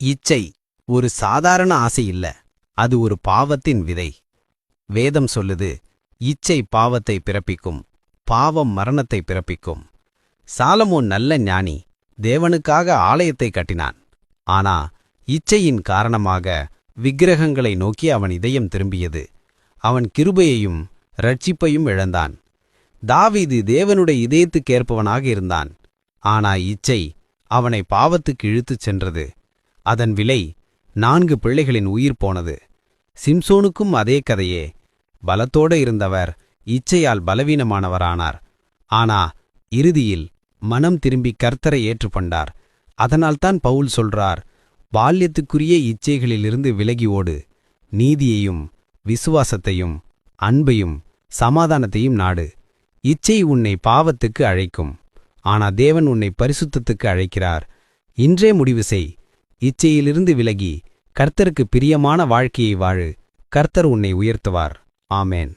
இச்சை ஒரு சாதாரண ஆசை இல்ல, அது ஒரு பாவத்தின் விதை. வேதம் சொல்லுது, இச்சை பாவத்தை பிறப்பிக்கும், பாவம் மரணத்தை பிறப்பிக்கும். சாலமோன் நல்ல ஞானி, தேவனுக்காக ஆலயத்தை கட்டினான். ஆனா இச்சையின் காரணமாக விக்கிரகங்களை நோக்கி அவன் இதயம் திரும்பியது. அவன் கிருபையையும் இரட்சிப்பையும் இழந்தான். தாவீது தேவனுடைய இதயத்துக்கேற்பவனாக இருந்தான். ஆனா இச்சை அவனை பாவத்துக்கு இழுத்துச் சென்றது. அதன் விலை 4 பிள்ளைகளின் உயிர் போனது. சிம்சோனுக்கும் அதே கதையே. பலத்தோட இருந்தவர் இச்சையால் பலவீனமானவரானார். ஆனா இறுதியில் மனம் திரும்பி கர்த்தரை ஏற்றுக்கொண்டார். அதனால்தான் பவுல் சொல்றார், பால்யத்துக்குரிய இச்சைகளிலிருந்து விலகி ஓடு, நீதியையும் விசுவாசத்தையும் அன்பையும் சமாதானத்தையும் நாடு. இச்சை உன்னை பாவத்துக்கு அழைக்கும், ஆனா தேவன் உன்னை பரிசுத்தத்துக்கு அழைக்கிறார். இன்றே முடிவு செய். இச்சையிலிருந்து விலகி கர்த்தருக்கு பிரியமான வாழ்க்கையை வாழு. கர்த்தர் உன்னை உயர்த்துவார். ஆமேன்.